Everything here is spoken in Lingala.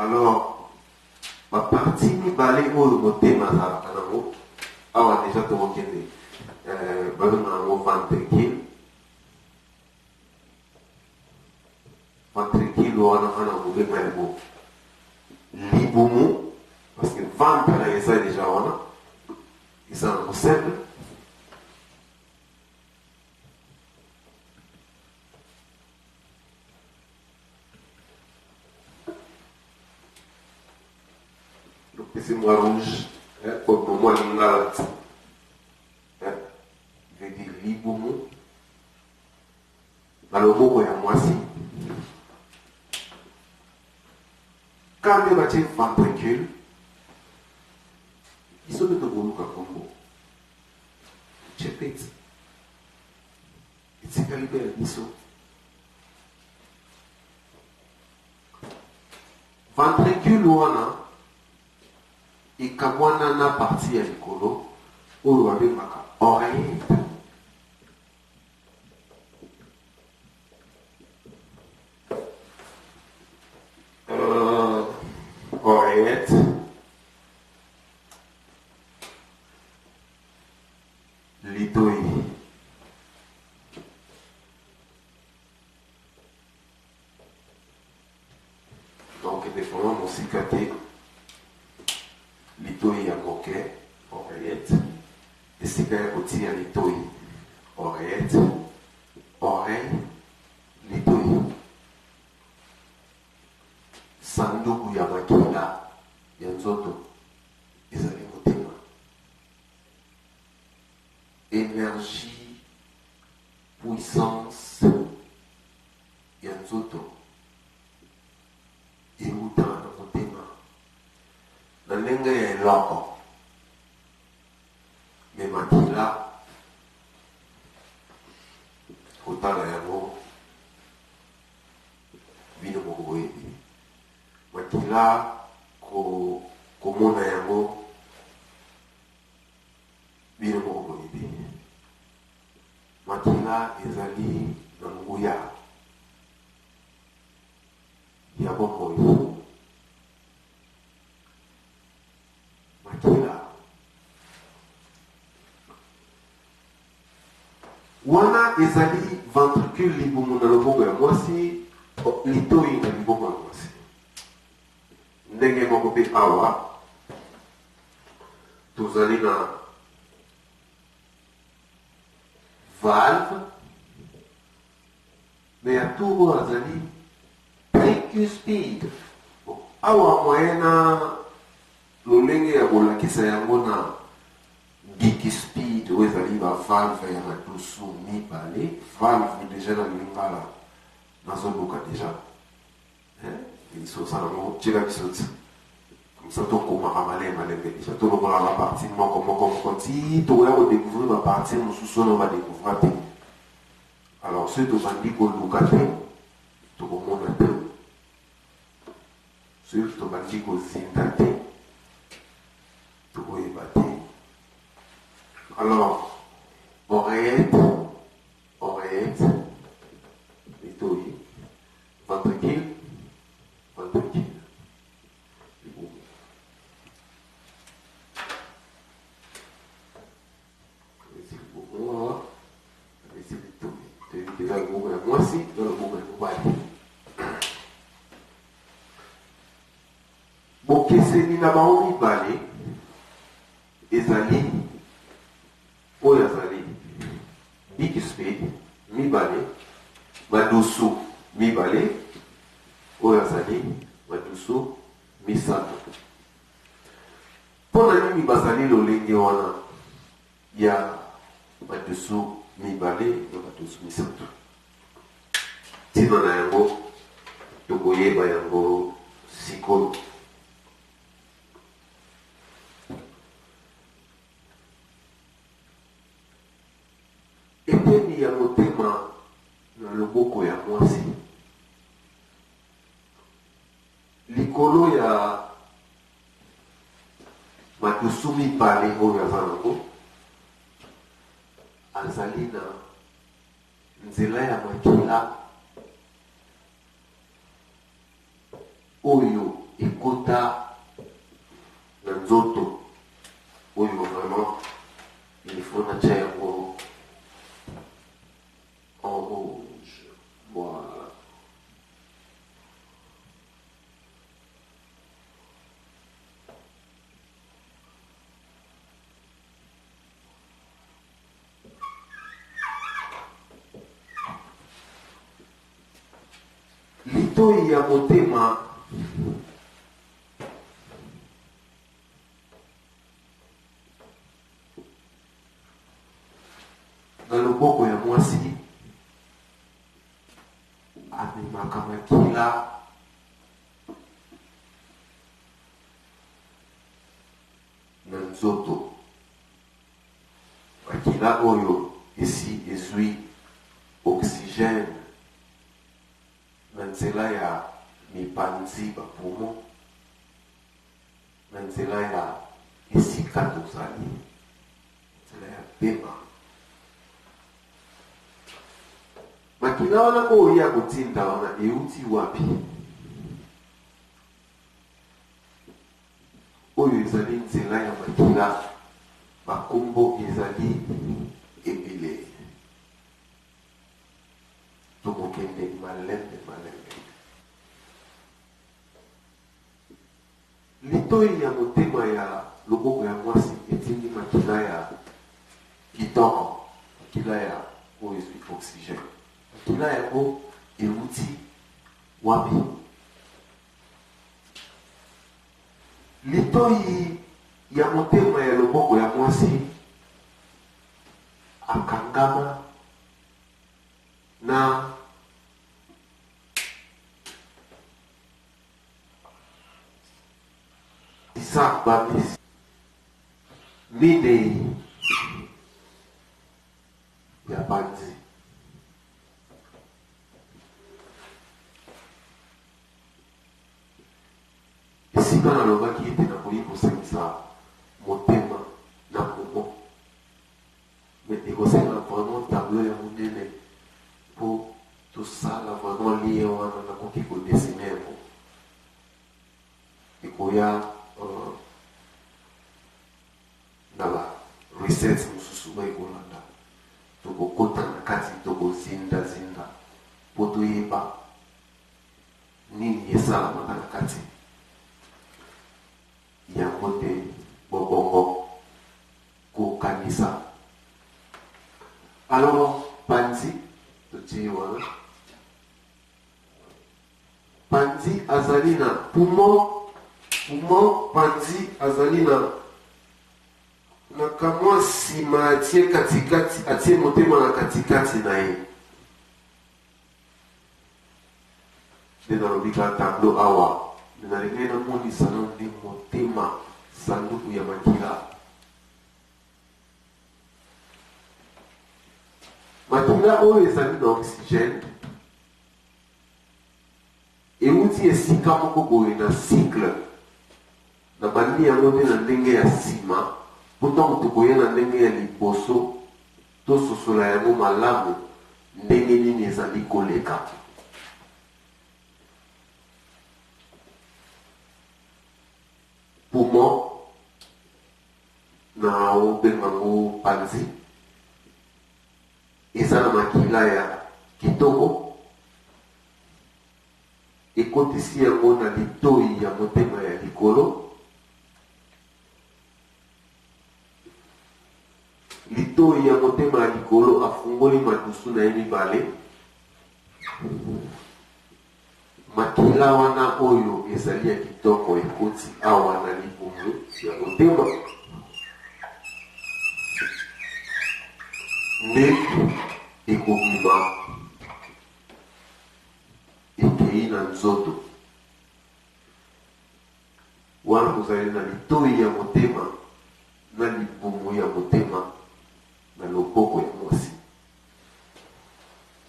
Alors, ma partie mibale oyo motema azalaka nango awa deja tokokende babenga yango ventricule. Ventricule wana ana kobenga yango libumu, parce que ventre na eza deja wana eza nango simple. C'est moi rouge, pour moi l'ingala, veut dire libumu, dans le mot ya moisi. Quand on a un ventricule, ils sont de Goluka Congo. Check it. C'est calibé à l'ISO. Ventricule ou et kabwana na partie ya likolo oyo babengaka oreillette. Oreillette litoi donc des fois mon cicaté litoi ya moke oreillette esika ya kotia litoi oreillette oreille litoi sanduku ya makila ya nzoto ezali motema. Énergie puissance ya nzoto euta na motema na ndenge ya eloko me makila kotala yango bino moko boyebi makila komona yango bino moko boyebi makila ezali na nguya ya bomoi. Makila wana ezali ventricule libumu na loboko ya mwasi, litoi na liboko ya mwasi. Ndenge moko pe awa tozali na valve me ya tubo azali tricuspide. Awa moyena lolenge ya kolakisa yango na bicuspide oyo ezali ba valve ya madusu mibale. Valve deja na lingala nazoluka deja isosala ngo tshela bisoti komisa tokomaka malembe deja tolokola baparti moko ti tokoya kodécouvrir baparti mosusu oyo badécouvra te. Alors soki tobandi koluka te tokomona te, soki tobandi kozinda te tokoyeba te. Alors oreillette litoi ventricule mwasi dans le moment mobali. Bokeseni na bango mibale ezali oyo azali bicuspide mibale, madusu mibale oyo azali madusu misato. Mpona nini bazali lolenge wana ya madusu mibale na madusu misato? Ntina na yango tokoyeba yango sikoyo. Eteni ya motema na loboko ya mwasi likolo ya madusu mibale oyo aza nango azali na nzela ya makila oyo litoi ya motema na loboko ya mwasi amemaka makila na nzoto. Makila oyo esi ezwi oxygène na nzela ya mipanzi bapumo, na nzela ya esika tozali, nzela ya pema. Makila wana oyo ya kotinda wana euti wapi? Oyo ezali nzela ya makila bakombo ezali ebele. Tokokende malembe. Litoi ya motema ya loboko ya mwasi etindi makila ya kitoko, makila ya oyo ezwi oxygène. Makila yango euti wapi? Litoi ya motema ya loboko ya mwasi akangama na Isaac Babis mine ya panzi. Esika na lobaki ete na koyi kosangisa motema na komo, mais ekosenga vraiment tableau ya monene po tosala vraiment lie wana nakoki kodesine yango. Ekoya na ba research mosusu baekolanda, tokokota na kati tokozinda po toyeba nini esalamaka na kati yango te bobongo kokanisa. Alors panzi totie wana, panzi azali na poumon, panzi azali na kamwa sima atie katikati, atie motema na katikati na ye. Nde nalobika tableau awa nalingai namonisa na nde motema sanduku ya makila. Makila oyo ezali na oxygène euti esika moko boye na cycle na bandi yango nde na ndenge ya nsima, po ntango tokoya na ndenge ya liboso tososola yango malamu ndenge nini ezali koleka. Poumon na obengango panzi eza na makila ya kitoko, ekotisi yango na litoi ya motema ya likolo. Litoi ya motema ya likolo afungoli madusu na ye mibale. Makila wana oyo ezali ya kitoko ekoti awa na libumu ya motema nde ekobima ekei na nzoto. Wana kozali na litoi ya motema na libumu ya motema na loboko ya mwasi.